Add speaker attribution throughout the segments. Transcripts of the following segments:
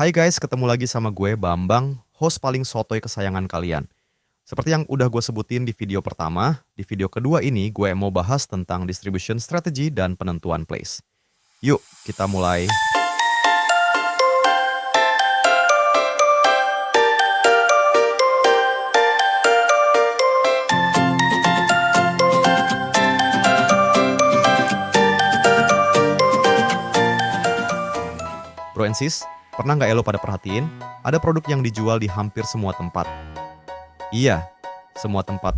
Speaker 1: Hai guys, ketemu lagi sama gue Bambang, host paling sotoy kesayangan kalian. Seperti yang udah gue sebutin di video pertama, di video kedua ini gue mau bahas tentang distribution strategy dan penentuan place. Yuk, kita mulai. Bro and sis, pernah nggak lo pada perhatiin, ada produk yang dijual di hampir semua tempat? Iya, semua tempat.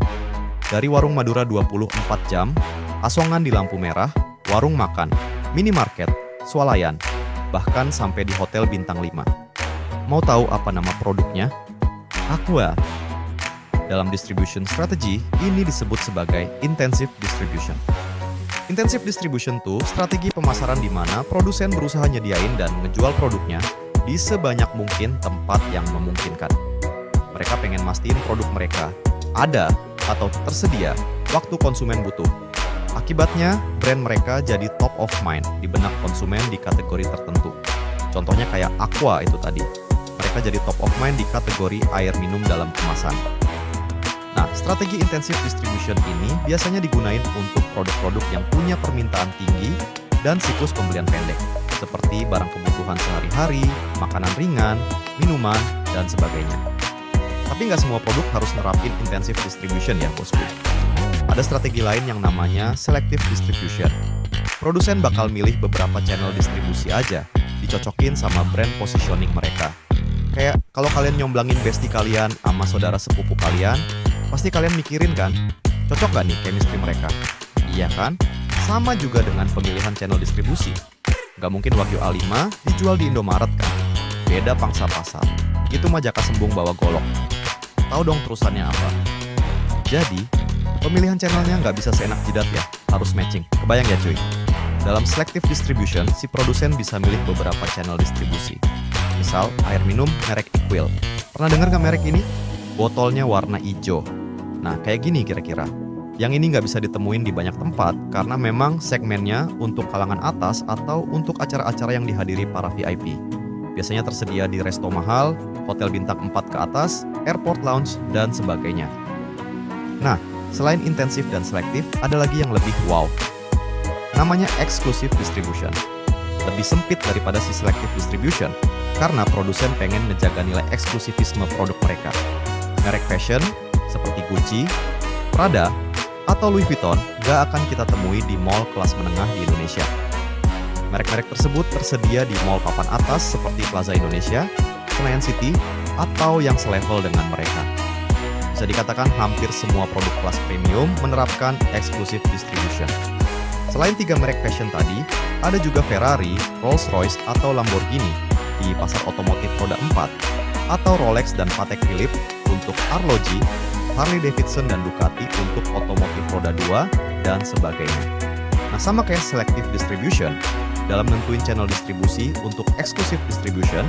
Speaker 1: Dari warung Madura 24 jam, asongan di lampu merah, warung makan, minimarket, swalayan, bahkan sampai di hotel bintang 5. Mau tahu apa nama produknya? Aqua. Dalam distribution strategy, ini disebut sebagai intensive distribution. Intensive distribution tuh strategi pemasaran di mana produsen berusaha nyediain dan ngejual produknya di sebanyak mungkin tempat yang memungkinkan. Mereka pengen mastiin produk mereka ada atau tersedia waktu konsumen butuh. Akibatnya, brand mereka jadi top of mind di benak konsumen di kategori tertentu. Contohnya kayak Aqua itu tadi. Mereka jadi top of mind di kategori air minum dalam kemasan. Nah, strategi intensive distribution ini biasanya digunain untuk produk-produk yang punya permintaan tinggi dan siklus pembelian pendek, seperti barang kebutuhan sehari-hari, makanan ringan, minuman, dan sebagainya. Tapi nggak semua produk harus nerapin intensive distribution ya, bosku. Ada strategi lain yang namanya selective distribution. Produsen bakal milih beberapa channel distribusi aja, dicocokin sama brand positioning mereka. Kayak kalau kalian nyomblangin bestie kalian sama saudara sepupu kalian, pasti kalian mikirin kan, cocok gak nih chemistry mereka? Iya kan? Sama juga dengan pemilihan channel distribusi. Gak mungkin Wagyu A5 dijual di Indomaret kan? Beda pangsa pasar. Itu mah jaka sembung bawa golok. Tahu dong terusannya apa? Jadi, pemilihan channelnya nggak bisa seenak jidat ya, harus matching. Kebayang ya cuy? Dalam selective distribution, si produsen bisa milih beberapa channel distribusi. Misal, air minum merek Equil. Pernah dengar nggak merek ini? Botolnya warna hijau. Nah, kayak gini kira-kira. Yang ini nggak bisa ditemuin di banyak tempat karena memang segmennya untuk kalangan atas atau untuk acara-acara yang dihadiri para VIP. Biasanya tersedia di resto mahal, hotel bintang 4 ke atas, airport lounge, dan sebagainya. Nah, selain intensif dan selektif, ada lagi yang lebih wow. Namanya exclusive distribution. Lebih sempit daripada si selective distribution, karena produsen pengen ngejaga nilai eksklusivisme produk mereka. Merek fashion seperti Gucci, Prada, atau Louis Vuitton gak akan kita temui di mall kelas menengah di Indonesia. Merek-merek tersebut tersedia di mall papan atas seperti Plaza Indonesia, Senayan City, atau yang selevel dengan mereka. Bisa dikatakan hampir semua produk kelas premium menerapkan exclusive distribution. Selain 3 merek fashion tadi, ada juga Ferrari, Rolls-Royce, atau Lamborghini di pasar otomotif roda 4, atau Rolex dan Patek Philippe untuk arloji, Harley Davidson dan Ducati untuk otomotif roda 2, dan sebagainya. Nah, sama kayak selective distribution, dalam nentuin channel distribusi untuk exclusive distribution,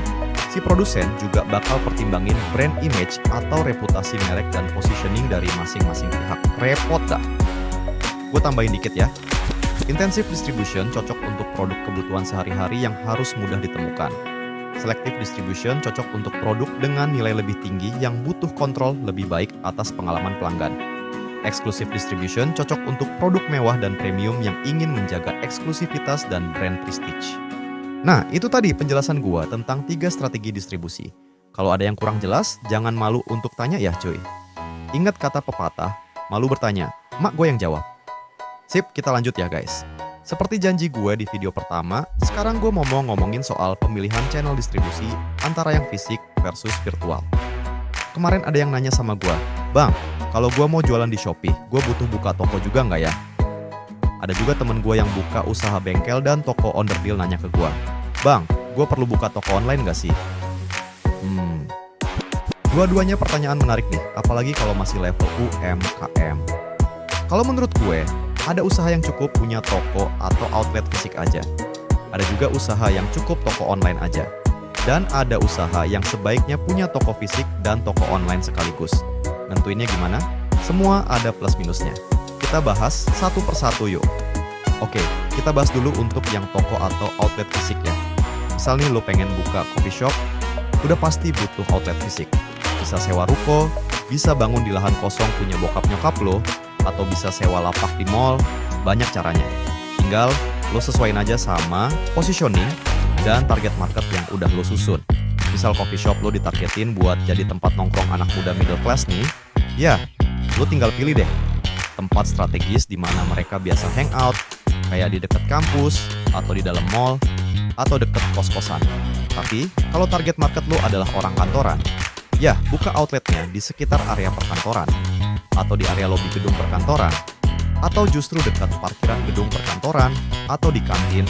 Speaker 1: si produsen juga bakal pertimbangin brand image atau reputasi merek dan positioning dari masing-masing pihak. Repot dah. Gue tambahin dikit ya. Intensive distribution cocok untuk produk kebutuhan sehari-hari yang harus mudah ditemukan. Selective distribution cocok untuk produk dengan nilai lebih tinggi yang butuh kontrol lebih baik atas pengalaman pelanggan. Exclusive distribution cocok untuk produk mewah dan premium yang ingin menjaga eksklusivitas dan brand prestige. Nah, itu tadi penjelasan gua tentang 3 strategi distribusi. Kalau ada yang kurang jelas, jangan malu untuk tanya ya cuy. Ingat kata pepatah, malu bertanya, mak gue yang jawab. Sip, kita lanjut ya guys. Seperti janji gue di video pertama, sekarang gue mau ngomongin soal pemilihan channel distribusi antara yang fisik versus virtual. Kemarin ada yang nanya sama gue, Bang, kalau gue mau jualan di Shopee, gue butuh buka toko juga nggak ya? Ada juga temen gue yang buka usaha bengkel dan toko onderdil nanya ke gue, Bang, gue perlu buka toko online nggak sih? Dua-duanya pertanyaan menarik nih, apalagi kalau masih level UMKM. Kalau menurut gue, ada usaha yang cukup punya toko atau outlet fisik aja. Ada juga usaha yang cukup toko online aja. Dan ada usaha yang sebaiknya punya toko fisik dan toko online sekaligus. Nentuinnya gimana? Semua ada plus minusnya. Kita bahas satu persatu yuk. Oke, kita bahas dulu untuk yang toko atau outlet fisik ya. Misal nih lo pengen buka coffee shop, udah pasti butuh outlet fisik. Bisa sewa ruko, bisa bangun di lahan kosong punya bokap nyokap lo, atau bisa sewa lapak di mall, banyak caranya. Tinggal lo sesuaiin aja sama positioning dan target market yang udah lo susun. Misal coffee shop lo ditargetin buat jadi tempat nongkrong anak muda middle class nih, ya lo tinggal pilih deh tempat strategis di mana mereka biasa hangout, kayak di dekat kampus, atau di dalam mall, atau deket kos-kosan. Tapi, kalau target market lo adalah orang kantoran, ya buka outletnya di sekitar area perkantoran, atau di area lobi gedung perkantoran, atau justru dekat parkiran gedung perkantoran, atau di kantin.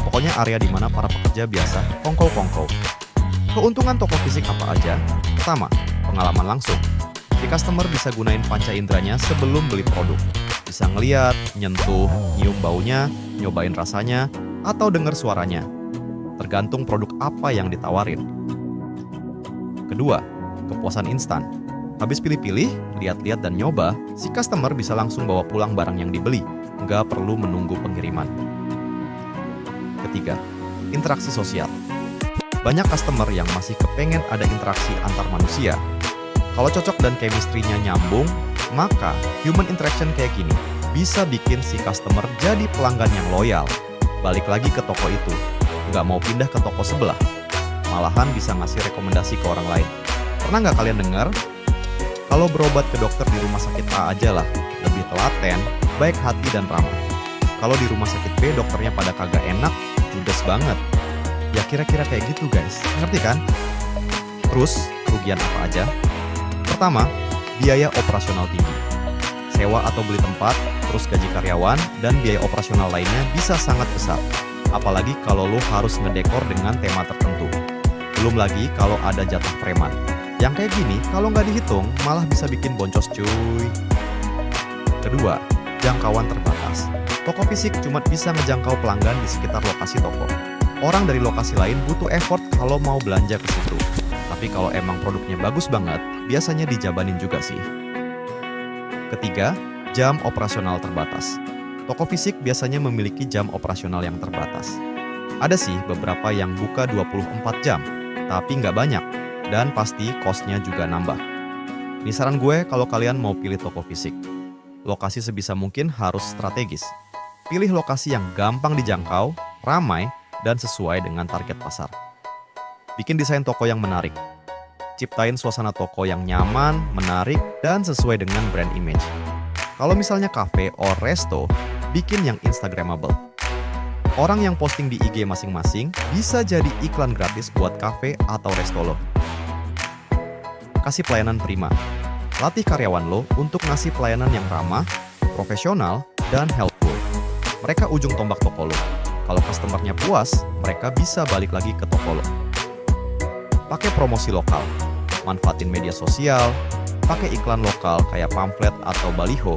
Speaker 1: Pokoknya area di mana para pekerja biasa kongkow-kongkow. Keuntungan toko fisik apa aja? Pertama, pengalaman langsung. Si customer bisa gunain panca inderanya sebelum beli produk. Bisa ngeliat, nyentuh, nyium baunya, nyobain rasanya, atau dengar suaranya. Tergantung produk apa yang ditawarin. Kedua, kepuasan instan. Habis pilih-pilih, lihat-lihat dan nyoba, si customer bisa langsung bawa pulang barang yang dibeli, nggak perlu menunggu pengiriman. Ketiga, interaksi sosial. Banyak customer yang masih kepengen ada interaksi antar manusia. Kalau cocok dan chemistry-nya nyambung, maka human interaction kayak gini bisa bikin si customer jadi pelanggan yang loyal. Balik lagi ke toko itu, nggak mau pindah ke toko sebelah. Malahan bisa ngasih rekomendasi ke orang lain. Pernah nggak kalian dengar? Kalau berobat ke dokter di rumah sakit A aja lah, lebih telaten, baik hati dan ramah. Kalau di rumah sakit B dokternya pada kagak enak, judes banget. Ya kira-kira kayak gitu guys, ngerti kan? Terus, kerugian apa aja? Pertama, biaya operasional tinggi. Sewa atau beli tempat, terus gaji karyawan, dan biaya operasional lainnya bisa sangat besar. Apalagi kalau lo harus ngedekor dengan tema tertentu. Belum lagi kalau ada jatah preman. Yang kayak gini, kalau nggak dihitung, malah bisa bikin boncos cuy. Kedua, jangkauan terbatas. Toko fisik cuma bisa ngejangkau pelanggan di sekitar lokasi toko. Orang dari lokasi lain butuh effort kalau mau belanja ke situ. Tapi kalau emang produknya bagus banget, biasanya dijabanin juga sih. Ketiga, jam operasional terbatas. Toko fisik biasanya memiliki jam operasional yang terbatas. Ada sih beberapa yang buka 24 jam, tapi nggak banyak, dan pasti cost-nya juga nambah. Ini saran gue kalau kalian mau pilih toko fisik. Lokasi sebisa mungkin harus strategis. Pilih lokasi yang gampang dijangkau, ramai, dan sesuai dengan target pasar. Bikin desain toko yang menarik. Ciptain suasana toko yang nyaman, menarik, dan sesuai dengan brand image. Kalau misalnya cafe or resto, bikin yang instagramable. Orang yang posting di IG masing-masing bisa jadi iklan gratis buat cafe atau resto lo. Kasih pelayanan prima. Latih karyawan lo untuk ngasih pelayanan yang ramah, profesional, dan helpful. Mereka ujung tombak toko lo. Kalau customer-nya puas, mereka bisa balik lagi ke toko lo. Pakai promosi lokal, manfaatin media sosial, pakai iklan lokal kayak pamflet atau baliho,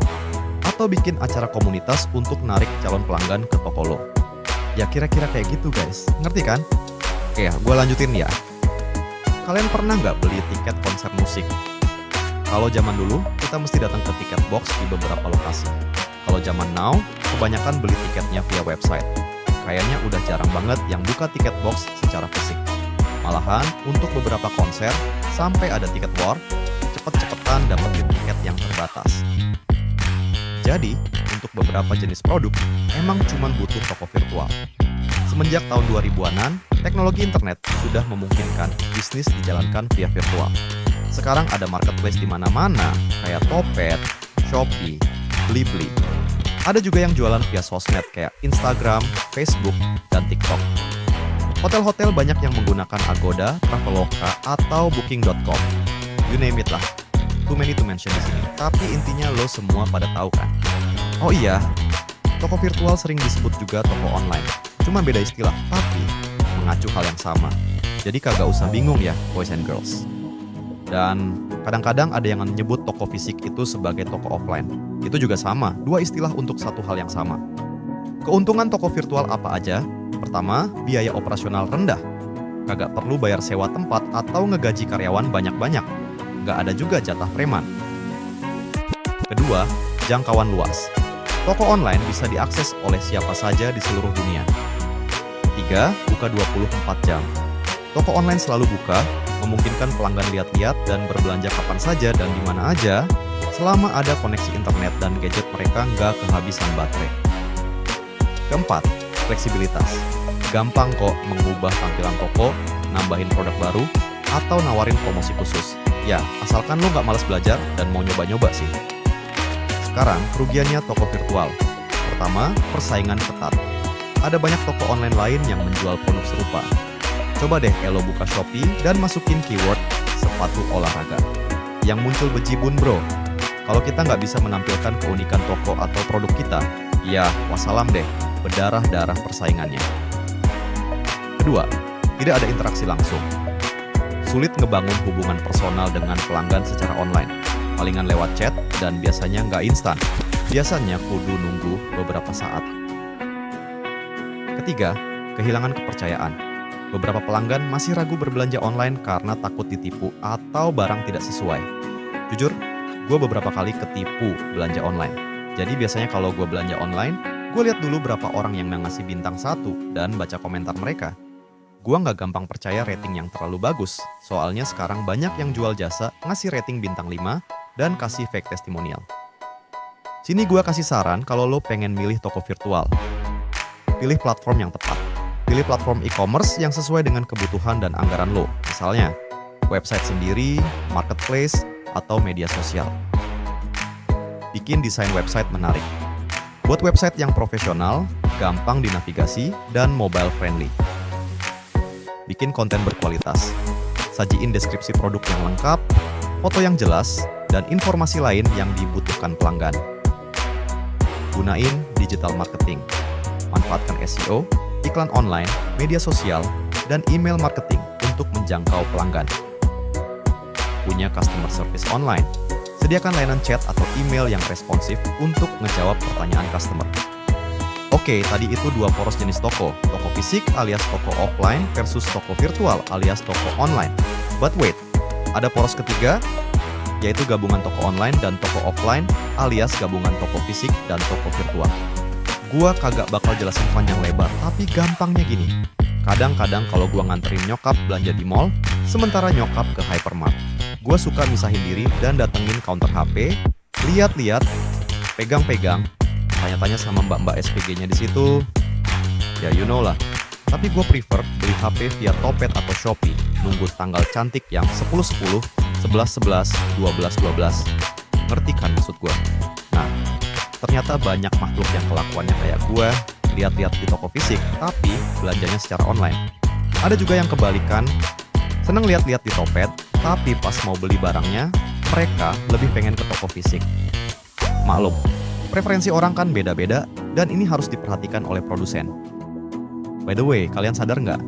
Speaker 1: atau bikin acara komunitas untuk narik calon pelanggan ke toko lo. Ya kira-kira kayak gitu guys, ngerti kan? Oke, gue lanjutin ya. Kalian pernah nggak beli tiket konser musik? Kalau zaman dulu, kita mesti datang ke tiket box di beberapa lokasi. Kalau zaman now, kebanyakan beli tiketnya via website. Kayaknya udah jarang banget yang buka tiket box secara fisik. Malahan, untuk beberapa konser, sampai ada tiket war, cepet-cepetan dapetin tiket yang terbatas. Jadi, untuk beberapa jenis produk, emang cuma butuh toko virtual. Semenjak tahun 2000-an, teknologi internet sudah memungkinkan bisnis dijalankan via virtual. Sekarang ada marketplace di mana-mana, kayak Topet, Shopee, Blibli. Ada juga yang jualan via sosmed kayak Instagram, Facebook, dan TikTok. Hotel-hotel banyak yang menggunakan Agoda, Traveloka, atau Booking.com. You name it lah. Too many to mention di sini. Tapi intinya lo semua pada tahu kan? Oh iya, toko virtual sering disebut juga toko online. Cuma beda istilah, tapi mengacu hal yang sama. Jadi kagak usah bingung ya, boys and girls. Dan kadang-kadang ada yang menyebut toko fisik itu sebagai toko offline. Itu juga sama, dua istilah untuk satu hal yang sama. Keuntungan toko virtual apa aja? Pertama, biaya operasional rendah. Kagak perlu bayar sewa tempat atau ngegaji karyawan banyak-banyak. Nggak ada juga jatah preman. Kedua, jangkauan luas. Toko online bisa diakses oleh siapa saja di seluruh dunia. Ketiga, buka 24 jam. Toko online selalu buka, memungkinkan pelanggan lihat-lihat dan berbelanja kapan saja dan di mana aja, selama ada koneksi internet dan gadget mereka nggak kehabisan baterai. Keempat, fleksibilitas. Gampang kok mengubah tampilan toko, nambahin produk baru, atau nawarin promosi khusus. Ya, asalkan lo nggak malas belajar dan mau nyoba-nyoba sih. Sekarang, kerugiannya toko virtual. Pertama, persaingan ketat. Ada banyak toko online lain yang menjual produk serupa. Coba deh Elo buka Shopee dan masukin keyword sepatu olahraga. Yang muncul bejibun bro. Kalau kita nggak bisa menampilkan keunikan toko atau produk kita, ya wassalam deh, berdarah-darah persaingannya. Kedua, tidak ada interaksi langsung. Sulit ngebangun hubungan personal dengan pelanggan secara online. Palingan lewat chat dan biasanya nggak instan. Biasanya kudu nunggu beberapa saat. Ketiga, kehilangan kepercayaan. Beberapa pelanggan masih ragu berbelanja online karena takut ditipu atau barang tidak sesuai. Jujur, gue beberapa kali ketipu belanja online. Jadi biasanya kalau gue belanja online, gue lihat dulu berapa orang yang ngasih bintang 1 dan baca komentar mereka. Gue nggak gampang percaya rating yang terlalu bagus, soalnya sekarang banyak yang jual jasa ngasih rating bintang 5 dan kasih fake testimonial. Sini gue kasih saran kalau lo pengen milih toko virtual. Pilih platform yang tepat. Pilih platform e-commerce yang sesuai dengan kebutuhan dan anggaran lo. Misalnya, website sendiri, marketplace, atau media sosial. Bikin desain website menarik. Buat website yang profesional, gampang dinavigasi, dan mobile friendly. Bikin konten berkualitas. Sajiin deskripsi produk yang lengkap, foto yang jelas, dan informasi lain yang dibutuhkan pelanggan. Gunain digital marketing. Manfaatkan SEO, iklan online, media sosial, dan email marketing untuk menjangkau pelanggan. Punya customer service online. Sediakan layanan chat atau email yang responsif untuk menjawab pertanyaan customer. Oke, tadi itu 2 poros jenis toko. Toko fisik alias toko offline versus toko virtual alias toko online. But wait, ada poros ketiga, yaitu gabungan toko online dan toko offline alias gabungan toko fisik dan toko virtual. Gua kagak bakal jelasin panjang lebar, tapi gampangnya gini. Kadang-kadang kalau gua nganterin nyokap belanja di mall, sementara nyokap ke hypermart. Gua suka misahin diri dan datengin counter HP, lihat-lihat, pegang-pegang, tanya-tanya sama mbak-mbak SPG-nya di situ. Ya you know lah. Tapi gua prefer beli HP via Topet atau Shopee, nunggu tanggal cantik yang 10-10, 11-11, 12-12. Ngerti kan maksud gua? Nah, ternyata banyak makhluk yang kelakuannya kayak gue, lihat-lihat di toko fisik, tapi belanjanya secara online. Ada juga yang kebalikan, seneng lihat-lihat di Topet, tapi pas mau beli barangnya, mereka lebih pengen ke toko fisik. Maklum, preferensi orang kan beda-beda, dan ini harus diperhatikan oleh produsen. By the way, kalian sadar nggak?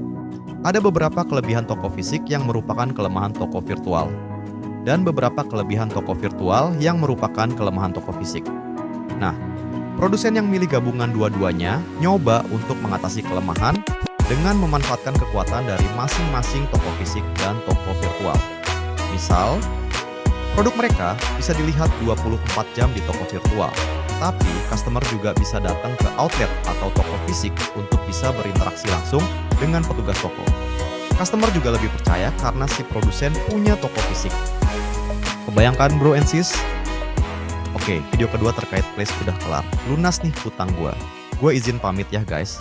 Speaker 1: Ada beberapa kelebihan toko fisik yang merupakan kelemahan toko virtual, dan beberapa kelebihan toko virtual yang merupakan kelemahan toko fisik. Nah, produsen yang milih gabungan dua-duanya nyoba untuk mengatasi kelemahan dengan memanfaatkan kekuatan dari masing-masing toko fisik dan toko virtual. Misal, produk mereka bisa dilihat 24 jam di toko virtual, tapi customer juga bisa datang ke outlet atau toko fisik untuk bisa berinteraksi langsung dengan petugas toko. Customer juga lebih percaya karena si produsen punya toko fisik. Kebayangkan bro and sis? Oke, video kedua terkait place udah kelar. Lunas nih hutang gue. Gue izin pamit ya guys.